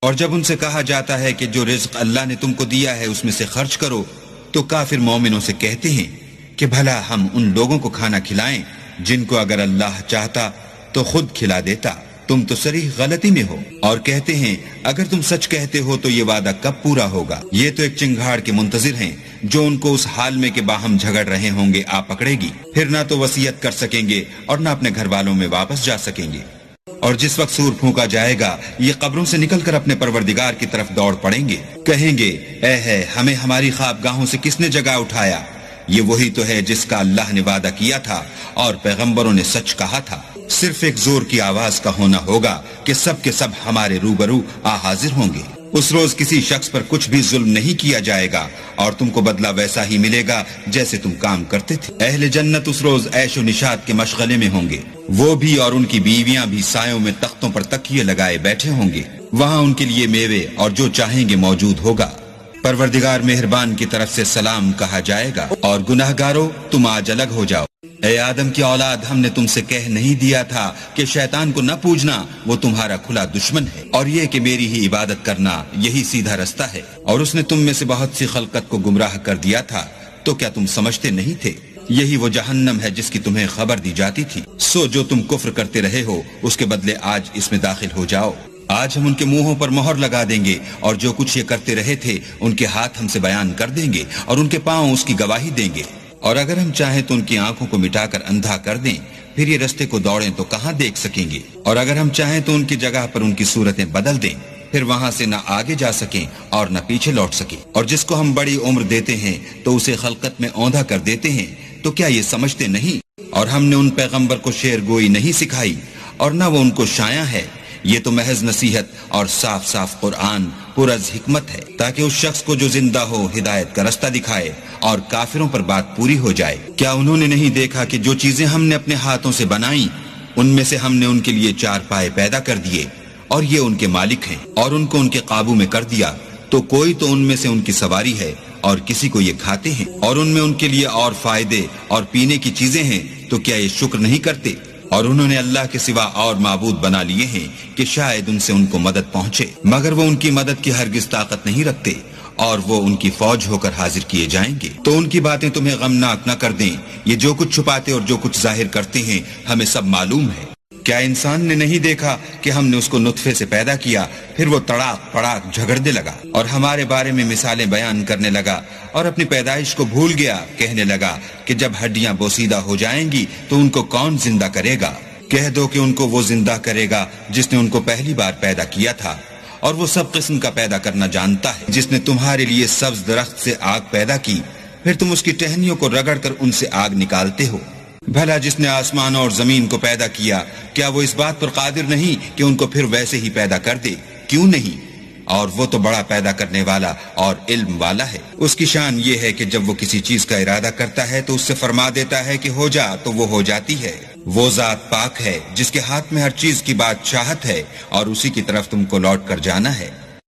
اور جب ان سے کہا جاتا ہے کہ جو رزق اللہ نے تم کو دیا ہے اس میں سے خرچ کرو، تو کافر مومنوں سے کہتے ہیں کہ بھلا ہم ان لوگوں کو کھانا کھلائیں جن کو اگر اللہ چاہتا تو خود کھلا دیتا، تم تو صریح غلطی میں ہو۔ اور کہتے ہیں اگر تم سچ کہتے ہو تو یہ وعدہ کب پورا ہوگا؟ یہ تو ایک چنگھاڑ کے منتظر ہیں جو ان کو اس حال میں کہ باہم جھگڑ رہے ہوں گے آ پکڑے گی، پھر نہ تو وصیت کر سکیں گے اور نہ اپنے گھر والوں میں واپس جا سکیں گے۔ اور جس وقت سور پھونکا جائے گا یہ قبروں سے نکل کر اپنے پروردگار کی طرف دوڑ پڑیں گے، کہیں گے اے ہے ہمیں ہماری خوابگاہوں سے کس نے جگا اٹھایا؟ یہ وہی تو ہے جس کا اللہ نے وعدہ کیا تھا اور پیغمبروں نے سچ کہا تھا۔ صرف ایک زور کی آواز کا ہونا ہوگا کہ سب کے سب ہمارے روبرو آ حاضر ہوں گے۔ اس روز کسی شخص پر کچھ بھی ظلم نہیں کیا جائے گا اور تم کو بدلہ ویسا ہی ملے گا جیسے تم کام کرتے تھے۔ اہل جنت اس روز عیش و نشاط کے مشغلے میں ہوں گے، وہ بھی اور ان کی بیویاں بھی سایوں میں تختوں پر تکیے لگائے بیٹھے ہوں گے، وہاں ان کے لیے میوے اور جو چاہیں گے موجود ہوگا۔ پروردگار مہربان کی طرف سے سلام کہا جائے گا، اور گناہگارو تم آج الگ ہو جاؤ۔ اے آدم کی اولاد، ہم نے تم سے کہہ نہیں دیا تھا کہ شیطان کو نہ پوجنا، وہ تمہارا کھلا دشمن ہے، اور یہ کہ میری ہی عبادت کرنا یہی سیدھا رستہ ہے۔ اور اس نے تم میں سے بہت سی خلقت کو گمراہ کر دیا تھا، تو کیا تم سمجھتے نہیں تھے؟ یہی وہ جہنم ہے جس کی تمہیں خبر دی جاتی تھی۔ سو جو تم کفر کرتے رہے ہو اس کے بدلے آج اس میں داخل ہو جاؤ۔ آج ہم ان کے منہوں پر مہر لگا دیں گے، اور جو کچھ یہ کرتے رہے تھے ان کے ہاتھ ہم سے بیان کر دیں گے اور ان کے پاؤں اس کی گواہی دیں گے۔ اور اگر ہم چاہیں تو ان کی آنکھوں کو مٹا کر اندھا کر دیں، پھر یہ رستے کو دوڑیں تو کہاں دیکھ سکیں گے؟ اور اگر ہم چاہیں تو ان کی جگہ پر ان کی صورتیں بدل دیں، پھر وہاں سے نہ آگے جا سکیں اور نہ پیچھے لوٹ سکیں۔ اور جس کو ہم بڑی عمر دیتے ہیں تو اسے خلقت میں اوندھا کر دیتے ہیں، تو کیا یہ سمجھتے نہیں؟ اور ہم نے ان پیغمبر کو شعر گوئی نہیں سکھائی اور نہ وہ ان کو شایع ہے، یہ تو محض نصیحت اور صاف صاف قرآن پرز حکمت ہے، تاکہ اس شخص کو جو زندہ ہو ہدایت کا رستہ دکھائے اور کافروں پر بات پوری ہو جائے۔ کیا انہوں نے نہیں دیکھا کہ جو چیزیں ہم نے اپنے ہاتھوں سے بنائیں ان میں سے ہم نے ان کے لیے چار پائے پیدا کر دیے، اور یہ ان کے مالک ہیں، اور ان کو ان کے قابو میں کر دیا، تو کوئی تو ان میں سے ان کی سواری ہے اور کسی کو یہ کھاتے ہیں، اور ان میں ان کے لیے اور فائدے اور پینے کی چیزیں ہیں، تو کیا یہ شکر نہیں کرتے؟ اور انہوں نے اللہ کے سوا اور معبود بنا لیے ہیں کہ شاید ان سے ان کو مدد پہنچے، مگر وہ ان کی مدد کی ہرگز طاقت نہیں رکھتے، اور وہ ان کی فوج ہو کر حاضر کیے جائیں گے۔ تو ان کی باتیں تمہیں غمناک نہ کر دیں، یہ جو کچھ چھپاتے اور جو کچھ ظاہر کرتے ہیں ہمیں سب معلوم ہے۔ کیا انسان نے نہیں دیکھا کہ ہم نے اس کو نطفے سے پیدا کیا، پھر وہ تڑاک پڑاک جھگڑنے لگا اور ہمارے بارے میں مثالیں بیان کرنے لگا، اور اپنی پیدائش کو بھول گیا، کہنے لگا کہ جب ہڈیاں بوسیدہ ہو جائیں گی تو ان کو کون زندہ کرے گا؟ کہہ دو کہ ان کو وہ زندہ کرے گا جس نے ان کو پہلی بار پیدا کیا تھا، اور وہ سب قسم کا پیدا کرنا جانتا ہے، جس نے تمہارے لیے سبز درخت سے آگ پیدا کی، پھر تم اس کی ٹہنیوں کو رگڑ کر ان سے آگ نکالتے ہو۔ بھلا جس نے آسمان اور زمین کو پیدا کیا، کیا وہ اس بات پر قادر نہیں کہ ان کو پھر ویسے ہی پیدا کر دے؟ کیوں نہیں؟ اور وہ تو بڑا پیدا کرنے والا اور علم والا ہے۔ اس کی شان یہ ہے کہ جب وہ کسی چیز کا ارادہ کرتا ہے تو اس سے فرما دیتا ہے کہ ہو جا، تو وہ ہو جاتی ہے۔ وہ ذات پاک ہے جس کے ہاتھ میں ہر چیز کی بادشاہت ہے، اور اسی کی طرف تم کو لوٹ کر جانا ہے۔